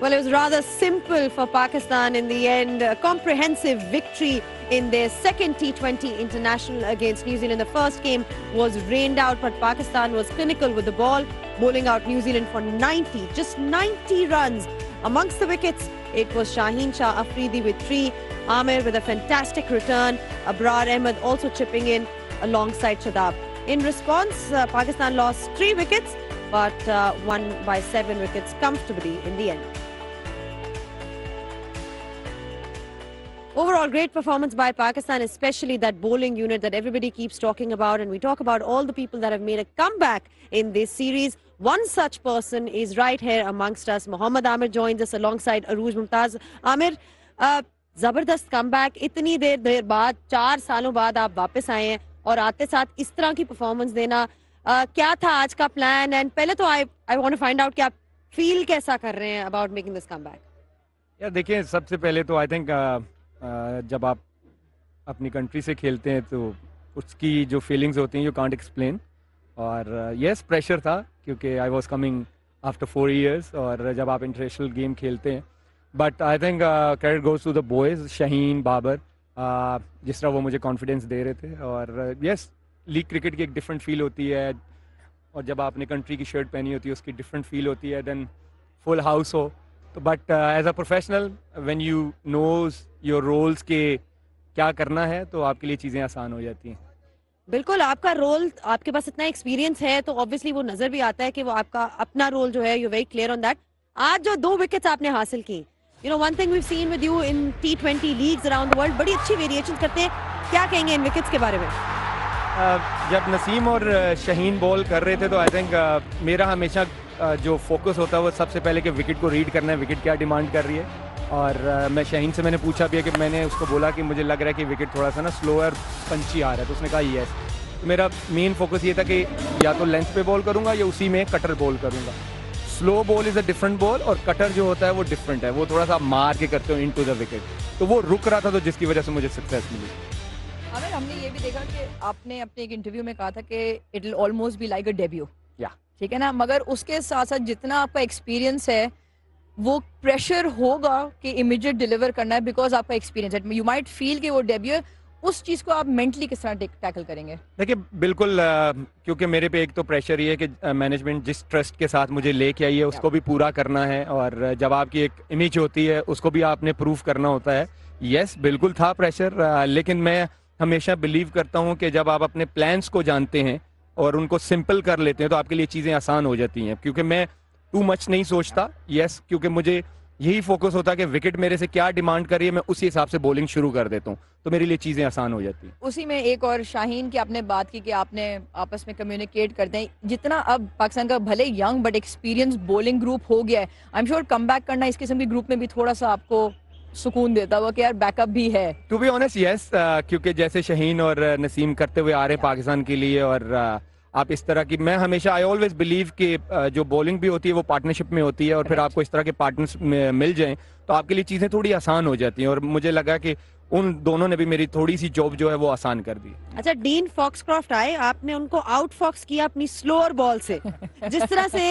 Well, it was rather simple for Pakistan in the end. A comprehensive victory in their second T20 international against New Zealand. The first game was rained out, but Pakistan was clinical with the ball, bowling out New Zealand for 90, just 90 runs. Amongst the wickets, it was Shaheen Shah Afridi with 3, Amir with a fantastic return, Abrar Ahmed also chipping in alongside Shadab. In response, Pakistan lost 3 wickets, but won by 7 wickets comfortably in the end. Overall, great performance by Pakistan, especially that bowling unit that everybody keeps talking about. And we talk about all the people that have made a comeback in this series. One such person is right here amongst us. Mohammad Amir joins us alongside Arooj Mumtaz. Amir, जबरदस्त comeback, इतनी देर बाद, 4 सालों बाद आप वापस आए हैं और आते साथ इस तरह की परफॉर्मेंस देना, क्या था आज का प्लान? एंड पहले तो I want to find out कि आप फील कैसा कर रहे हैं अबाउट मेकिंग दिस कमबैक? यार देखिए, सबसे पहले तो आई थिंक जब आप अपनी कंट्री से खेलते हैं तो उसकी जो फीलिंग्स होती हैं यू कांट एक्सप्लेन. और यस, प्रेशर था क्योंकि I was coming after 4 years और जब आप इंटरनेशनल गेम खेलते हैं. But I think credit goes to the boys, Shaheen, Babar, जिस तरह वो मुझे कॉन्फिडेंस दे रहे थे. और यस, लीग क्रिकेट की एक डिफरेंट फील होती है और जब आपने कंट्री की शर्ट पहनी होती है उसकी डिफरेंट फील होती है देन फुल हाउस हो. तो but as a professional when you knows your roles के क्या करना है तो आपके लिए चीज़ें आसान हो जाती हैं. बिल्कुल, आपका रोल, आपके पास इतना एक्सपीरियंस है तो ऑब्वियसली वो नजर भी आता है कि वो आपका अपना रोल जो है, you very clear on that. आज जो 2 विकेट्स आपने हासिल की, you know one thing we have seen with you in T20 leagues around the world, बड़ी अच्छी वेरिएशन करते हैं. क्या कहेंगे इन विकेट्स के बारे में? जब नसीम और शाहीन बॉल कर रहे थे तो आई थिंक मेरा हमेशा जो फोकस होता है वो सबसे पहले कि विकेट को रीड करना है, विकेट क्या डिमांड कर रही है. और मैं शाहीन से मैंने पूछा भी है कि मैंने उसको बोला कि मुझे लग रहा है कि विकेट थोड़ा सा ना स्लोअर पंची आ रहा है, तो उसने कहा येस. तो मेरा मेन फोकस ये था कि या तो लेंथ पे बॉल करूंगा या उसी में कटर बॉल करूंगा. Slow ball is a different ball और कटर जो होता है वो डिफरेंट है, वो थोड़ा सा मार के करते हो इन टू द विकेट. तो वो रुक रहा था तो जिसकी वजह से मुझे सक्सेस मिली. अगर हमने ये भी देखा कि आपने अपने एक इंटरव्यू में कहा था कि it will almost be like a debut, ठीक है ना, मगर उसके साथ साथ जितना आपका एक्सपीरियंस है वो प्रेशर होगा कि इमीडिएट डिलीवर करना है बिकॉज आपका एक्सपीरियंस है. यू माइट फील कि वो डेब्यू है, उस चीज़ को आप मेंटली किस तरह टैकल करेंगे? देखिए, बिल्कुल, क्योंकि मेरे पे एक तो प्रेशर ये है कि मैनेजमेंट जिस ट्रस्ट के साथ मुझे लेके आई है उसको भी पूरा करना है और जब आपकी एक इमेज होती है उसको भी आपने प्रूव करना होता है. यस, बिल्कुल था प्रेशर, लेकिन मैं हमेशा बिलीव करता हूँ कि जब आप अपने प्लान्स को जानते हैं और उनको सिंपल कर लेते हैं तो आपके लिए चीज़ें आसान हो जाती हैं. क्योंकि मैं टू मच नहीं सोचता, यस, क्योंकि मुझे यही फोकस होता है कि विकेट मेरे से क्या डिमांड कर रही है, मैं उसी हिसाब से बॉलिंग शुरू कर देता हूँ, तो मेरे लिए चीज़ें आसान हो जाती हैं. उसी में एक और शाहीन की आपने बात की कि आपने आपस में कम्युनिकेट करते हैं. जितना अब पाकिस्तान का भले young but experience bowling group हो गया है, I am sure come back करना इस किस्म की ग्रुप में भी थोड़ा सा आपको सुकून देता हुआ कि यार बैकअप भी है. टू बी ऑनेस्ट, यस, क्योंकि जैसे शाहीन और नसीम करते हुए आ रहे हैं पाकिस्तान के लिए और आप इस तरह की, मैं हमेशा आई ऑलवेज बिलीव कि जो बॉलिंग भी होती है वो पार्टनरशिप में होती है और फिर आपको इस तरह के पार्टनर्स मिल जाएं तो आपके लिए चीज़ें थोड़ी आसान हो जाती हैं और मुझे लगा कि उन दोनों ने भी मेरी थोड़ी सी जॉब जो है वो आसान कर दी. अच्छा, डीन फॉक्सक्रॉफ्ट आए, आपने उनको आउट फॉक्स किया अपनी स्लोअर बॉल से. जिस तरह से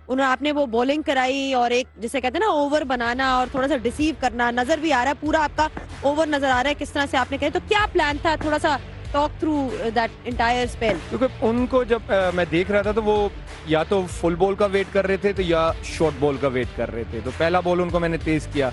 उन्होंने आपने वो बॉलिंग कराई और एक जिसे कहते हैं ना ओवर बनाना और थोड़ा सा डिसीव करना, नजर भी आ रहा है, पूरा आपका ओवर नजर आ रहा है किस तरह से आपने कहा. तो क्या प्लान था? थोड़ा सा talk through that entire spell. क्योंकि उनको जब मैं देख रहा था तो वो या तो फुल बॉल का वेट कर रहे थे तो या शॉर्ट बॉल का वेट कर रहे थे. तो पहला बॉल उनको मैंने तेज किया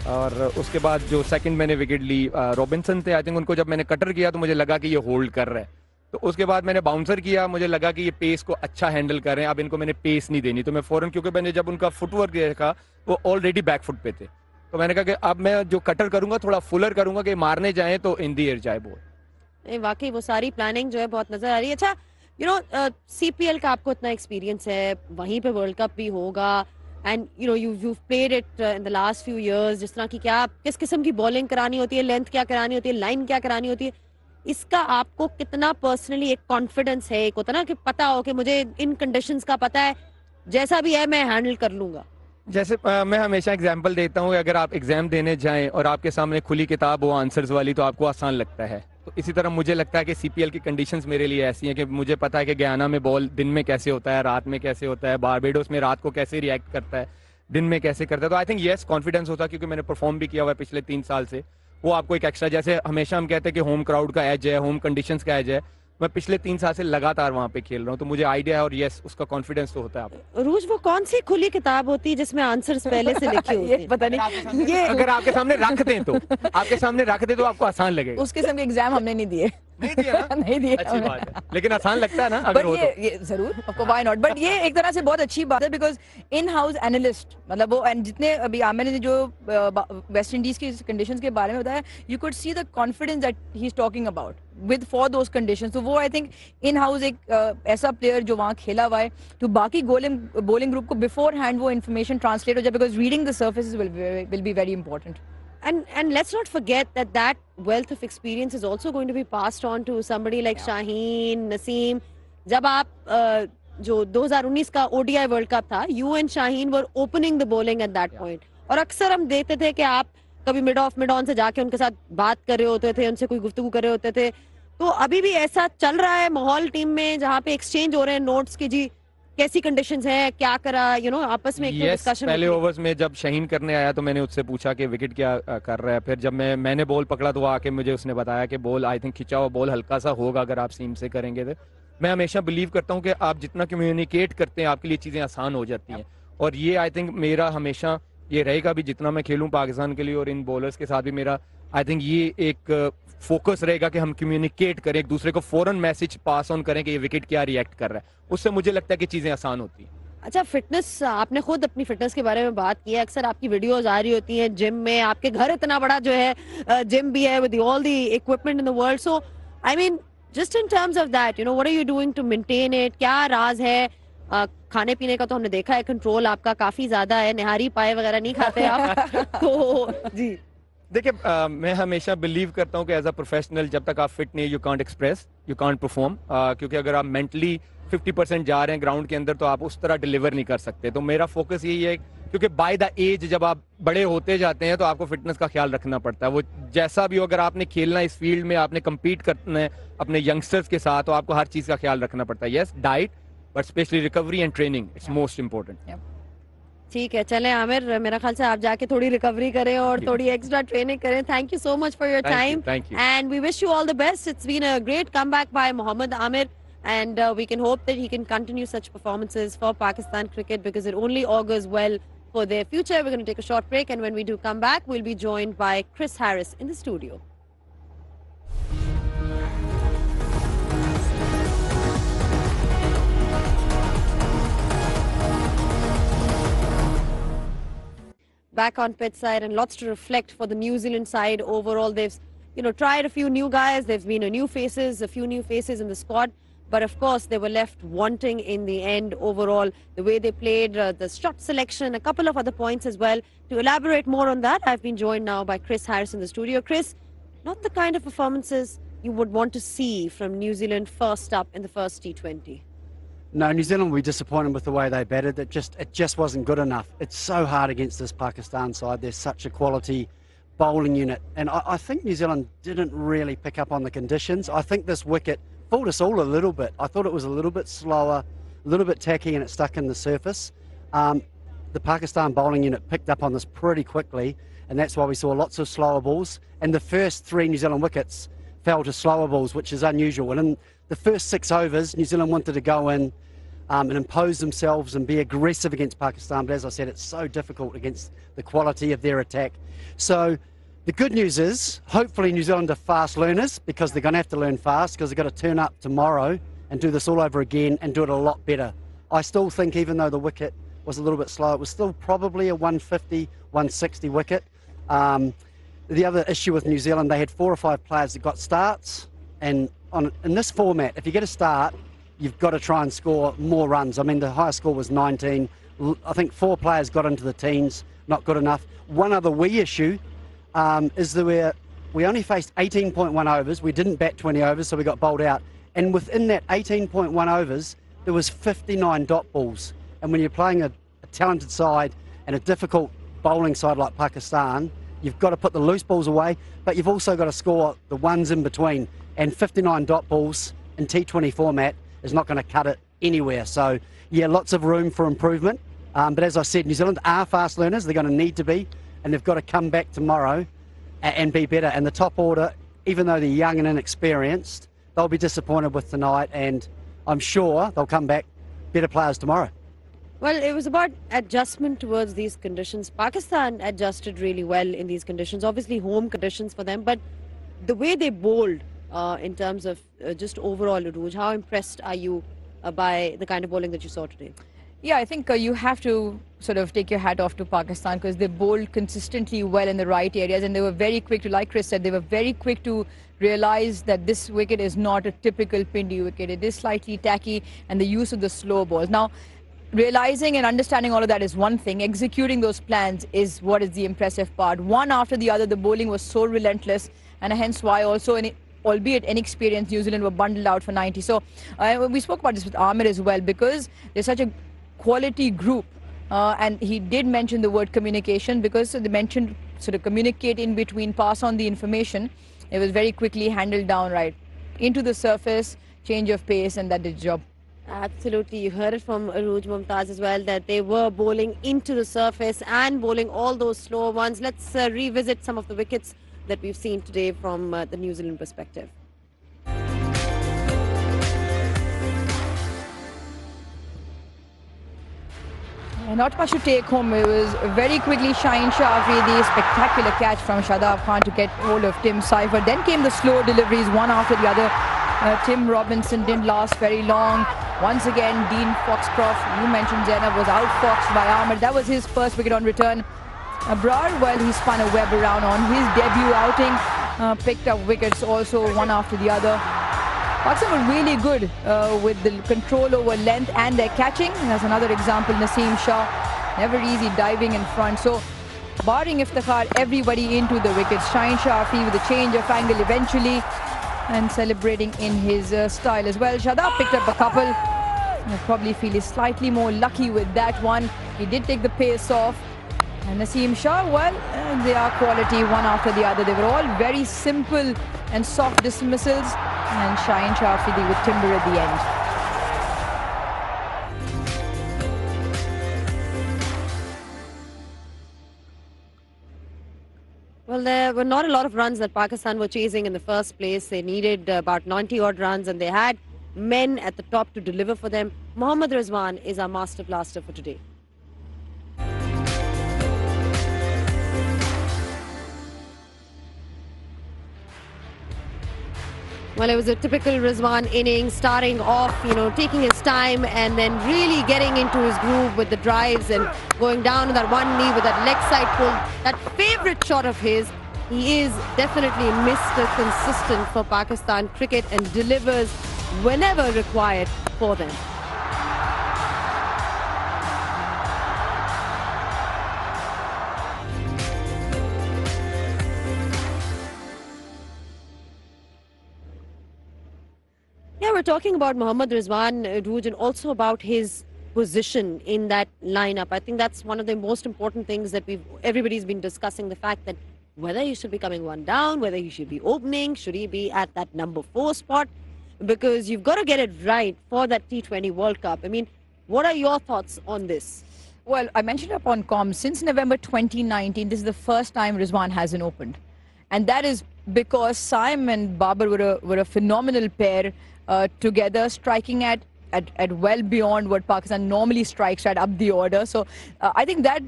और उसके बाद जो सेकंड मैंने विकेट ली, रॉबिन्सन थे आई थिंक, उनको जब मैंने कटर किया तो मुझे लगा कि ये होल्ड कर रहा है. तो उसके बाद मैंने बाउंसर किया, मुझे लगा कि ये पेस को अच्छा हैंडल कर रहे हैं, अब इनको मैंने पेस नहीं देनी. तो मैं फौरन, क्योंकि मैंने जब उनका फुटवर्क देखा वो ऑलरेडी बैक फुट पे थे, तो मैंने कहा कि अब मैं जो कटर करूंगा थोड़ा फुलर करूंगा कि मारने जाए तो इन दी एयर जाए बॉल. वाकई वो सारी प्लानिंग जो है बहुत नजर आ रही है. अच्छा, यू नो CPL का आपको इतना एक्सपीरियंस है, वहीं पे वर्ल्ड कप भी होगा and you know you played it in the last few years. जिस तरह की क्या किस किस्म की बॉलिंग करानी होती है, लेंथ क्या करानी होती है, लाइन क्या करानी होती है, इसका आपको कितना पर्सनली एक कॉन्फिडेंस है? एक होता ना कि पता हो कि मुझे इन कंडीशंस का पता है, जैसा भी है मैं हैंडल कर लूंगा. जैसे मैं हमेशा एग्जांपल देता हूँ, अगर आप एग्जाम देने जाएं और आपके सामने खुली किताब हो आंसर्स वाली तो आपको आसान लगता है. तो इसी तरह मुझे लगता है कि CPL की कंडीशंस मेरे लिए ऐसी हैं कि मुझे पता है कि गयाना में बॉल दिन में कैसे होता है, रात में कैसे होता है, बारबेडोस में रात को कैसे रिएक्ट करता है, दिन में कैसे करता है। तो आई थिंक येस कॉन्फिडेंस होता, क्योंकि मैंने परफॉर्म भी किया हुआ है पिछले 3 साल से। वो आपको एक एक्स्ट्रा, जैसे हमेशा हम कहते हैं कि होम क्राउड का एज है, होम कंडीशंस का एज है, मैं पिछले 3 साल से लगातार वहां पे खेल रहा हूँ, तो मुझे आइडिया है और यस उसका कॉन्फिडेंस तो होता है आपको। रूज, वो कौन सी खुली किताब होती है जिसमें आंसर्स पहले से लिखे होते हैं? पता नहीं, ये अगर आपके सामने रख दें तो आपको आसान लगेगा। उस किस्म के एग्जाम हमने नहीं दिए। नहीं दिया ना? नहीं दिया। अच्छी बात है, लेकिन आसान लगता है ना अगर बट हो तो। ये जरूर, आपको व्हाई नॉट, बट ये एक तरह से बहुत अच्छी बात है, बिकॉज इन हाउस एनालिस्ट, मतलब वो एंड जितने अभी आमिर ने जो वेस्ट इंडीज की कंडीशंस के बारे में बताया, you could see the confidence that he is talking about with for those conditions. तो वो आई थिंक इन हाउस एक ऐसा प्लेयर जो वहाँ खेला हुआ है, तो बाकी बॉलिंग ग्रुप को बिफोर हैंड वो इन्फॉर्मेशन ट्रांसलेट हो जाए, because reading the surfaces will be very important. And let's not forget that wealth of experience is also going to be passed on to somebody like Shaheen, Naseem. जब आप जो 2019 का ODI world cup था, you and Shaheen were opening the bowling at that point. और अक्सर हम देखते थे कि आप कभी मिड ऑन से जाके उनके साथ बात कर रहे होते थे, उनसे कोई गुफ्तगू कर रहे होते थे। तो अभी भी ऐसा चल रहा है माहौल टीम में जहाँ पे एक्सचेंज हो रहे हैं नोट्स की, जी कैसी कंडीशंस है, क्या करा, आपस में एक डिस्कशन। पहले ओवर्स में जब शहीन करने आया तो मैंने उससे पूछा कि विकेट क्या कर रहा है। फिर जब मैंने बॉल पकड़ा तो वो आके मुझे उसने बताया कि बॉल आई थिंक खिंचा हुआ बॉल हल्का सा होगा अगर आप सीम से करेंगे तो। मैं हमेशा बिलीव करता हूँ कि आप जितना कम्युनिकेट करते हैं आपके लिए चीज़ें आसान हो जाती हैं, और ये आई थिंक मेरा हमेशा ये रहेगा भी, जितना मैं खेलूँ पाकिस्तान के लिए और इन बॉलर्स के साथ भी मेरा आई थिंक ये एक फोकस रहेगा कि हम कम्युनिकेट करें, एक दूसरे को फौरन मैसेज पास ऑन करें कि ये विकेट क्या रिएक्ट कर रहा है। उससे मुझे लगता है कि चीज़ें आसान होती हैं। अच्छा, फिटनेस, आपने खुद अपनी फिटनेस के बारे में बात की है, अक्सर आपकी वीडियोस आ रही होती हैं जिम में, आपके घर इतना बड़ा जो है जिम भी है with all the equipment in the world. So I mean just in terms of that, what are you doing to maintain it? क्या राज है? खाने पीने का तो हमने देखा है कंट्रोल आपका काफी ज्यादा है, निहारी पाए वगैरह नहीं खाते आप। तो जी देखिए, मैं हमेशा बिलीव करता हूँ कि एज अ प्रोफेशनल जब तक आप फिट नहीं, you can't express, you can't perform, क्योंकि अगर आप मेंटली 50% जा रहे हैं ग्राउंड के अंदर तो आप उस तरह डिलीवर नहीं कर सकते। तो मेरा फोकस यही है, क्योंकि बाय द एज जब आप बड़े होते जाते हैं तो आपको फिटनेस का ख्याल रखना पड़ता है। वो जैसा भी हो, अगर आपने खेलना इस फील्ड में, आपने कम्पीट करना है अपने यंगस्टर्स के साथ, तो आपको हर चीज़ का ख्याल रखना पड़ता है। Yes, diet, but specially recovery and training, it's most important. ठीक है, चलें आमिर, मेरा ख्याल से आप जाके थोड़ी रिकवरी करें और थोड़ी एक्स्ट्रा ट्रेनिंग करें। Thank you so much for your time and we wish you all the best. It's been a great comeback by Mohammad Aamir and we can hope that he can continue such performances for Pakistan cricket because it only augurs well for their future. We're going to take a short break, and when we do come back, we'll be joined by Chris Harris in the studio. Back on pitch side, and lots to reflect for the New Zealand side. Overall, they've tried a few new guys. There've been a few new faces in the squad. But of course, they were left wanting in the end overall. The way they played, the shot selection, a couple of other points as well. To elaborate more on that, I've been joined now by Chris Harris in the studio. Chris, not the kind of performances you would want to see from New Zealand first up in the first T20. No, New Zealand will be disappointed with the way they batted. It just wasn't good enough. It's so hard against this Pakistan side. There's such a quality bowling unit. And I think New Zealand didn't really pick up on the conditions. I think this wicket fooled us all a little bit. I thought it was a little bit slower, a little bit tacky, and it stuck in the surface. The Pakistan bowling unit picked up on this pretty quickly, and that's why we saw lots of slower balls. And the first 3 New Zealand wickets fell to slower balls, which is unusual. And in the first 6 overs, New Zealand wanted to go in and impose themselves and be aggressive against Pakistan. But as I said, it's so difficult against the quality of their attack. So the good news is, hopefully New Zealand are fast learners, because they're going to have to learn fast, because they've got to turn up tomorrow and do this all over again and do it a lot better. I still think, even though the wicket was a little bit slow, it was still probably a 150, 160 wicket. The other issue with New Zealand, they had 4 or 5 players that got starts, and in this format, if you get a start, you've got to try and score more runs. I mean, the highest score was 19. I think 4 players got into the teens, not good enough. One other wee issue is that we only faced 18.1 overs. We didn't bat 20 overs, so we got bowled out. And within that 18.1 overs, there was 59 dot balls. And when you're playing a talented side and a difficult bowling side like Pakistan, you've got to put the loose balls away, but you've also got to score the ones in between. And 59 dot balls in T20 format is not going to cut it anywhere. So, yeah, lots of room for improvement. But as I said, New Zealand are fast learners. They're going to need to be, and they've got to come back tomorrow and be better. And the top order, even though they're young and inexperienced, they'll be disappointed with tonight, and I'm sure they'll come back better players tomorrow. Well, it was about adjustment towards these conditions. Pakistan adjusted really well in these conditions. Obviously, home conditions for them, but the way they bowled in terms of just overall, Arooj, how impressed are you by the kind of bowling that you saw today? Yeah, I think you have to sort of take your hat off to Pakistan because they bowled consistently well in the right areas, and they were very quick to, like Chris said, they were very quick to realize that this wicket is not a typical Pindi wicket. It is slightly tacky, and the use of the slow balls. Now, realizing and understanding all of that is one thing. Executing those plans is what is the impressive part. One after the other, the bowling was so relentless, and hence why also, albeit inexperienced, New Zealand were bundled out for 90. So we spoke about this with Amir as well, because there's such a quality group, and he did mention the word communication, because they mentioned sort of communicate in between, pass on the information. It was very quickly handled down right into the surface, change of pace, and that did the job. Absolutely. You heard it from Arooj Mumtaz as well, that they were bowling into the surface and bowling all those slower ones. Let's revisit some of the wickets that we've seen today from the New Zealand perspective. Not much to take home. It was very quickly Shaheen Shah Afridi, spectacular catch from Shadab Khan to get hold of Tim Seifert. Then came the slow deliveries, one after the other. Tim Robinson didn't last very long. Once again, Dean Foxcroft, you mentioned Zainab, was outfoxed by Ahmed. That was his first wicket on return. Brar, well, he spun a web around on his debut outing, picked up wickets also one after the other. Pakistan were really good with the control over length and their catching. And that's another example, Naseem Shah, never easy diving in front. So, barring Iftikhar, everybody into the wickets. Shaheen Shah Afridi with a change of angle eventually, and celebrating in his style as well. Shadab picked up a couple. I probably feel he's slightly more lucky with that one. He did take the pace off. And Naseem Shah, well, they are quality one after the other. They were all very simple and soft dismissals. And Shaheen Shah Afridi with timber at the end. Well, there were not a lot of runs that Pakistan were chasing in the first place. They needed about 90-odd runs, and they had men at the top to deliver for them. Mohammad Rizwan is our master blaster for today. Well, it was a typical Rizwan inning, starting off, taking his time and then really getting into his groove with the drives and going down to that one knee with that leg side pull. That favourite shot of his. He is definitely Mr. Consistent for Pakistan cricket and delivers whenever required for them. Yeah, we're talking about Mohammad Rizwan, Arooj, and also about his position in that lineup. I think that's one of the most important things that everybody's been discussing, the fact that whether he should be coming one down, whether he should be opening, should he be at that number 4 spot, because you've got to get it right for that T20 World Cup. I mean, what are your thoughts on this? Well, I mentioned up on comms, since November 2019, this is the first time Rizwan hasn't opened. And that is because Saim and Babar were a phenomenal pair together, striking at well beyond what Pakistan normally strikes at up the order. So I think that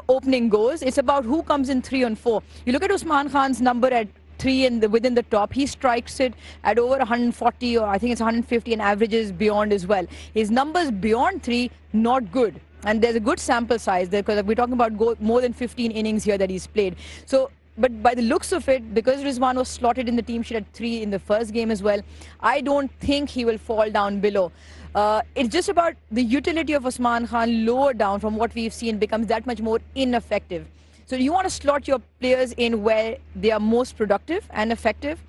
opening goes. It's about who comes in 3 and 4. You look at Usman Khan's number at 3 and within the top. He strikes it at over 140, or I think it's 150, and averages beyond as well. His numbers beyond 3, not good. And there's a good sample size there, because we're talking about more than 15 innings here that he's played. So, but by the looks of it, because Rizwan was slotted in the team sheet at 3 in the first game as well, I don't think he will fall down below. It's just about the utility of Usman Khan lower down from what we've seen becomes that much more ineffective. So you want to slot your players in where they are most productive and effective.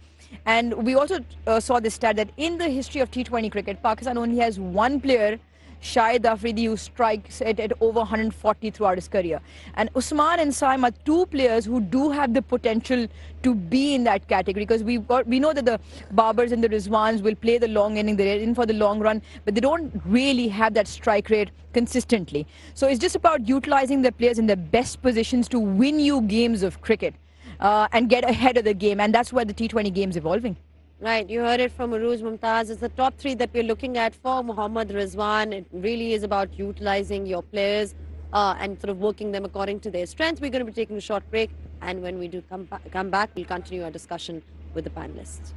And we also saw this stat that in the history of T20 cricket, Pakistan only has one player Shahid Afridi, who strikes it at over 140 throughout his career. And Usman and Saim are two players who do have the potential to be in that category, because we know that the Babars and the Rizwans will play the long inning, they're in for the long run, but they don't really have that strike rate consistently. So it's just about utilizing the players in the best positions to win you games of cricket and get ahead of the game, and that's where the T20 game is evolving. Right, you heard it from Arooj Mumtaz. It's the top three that we're looking at for Mohammad Rizwan. It really is about utilizing your players and sort of working them according to their strengths. We're going to be taking a short break, and when we do come back, we'll continue our discussion with the panelists.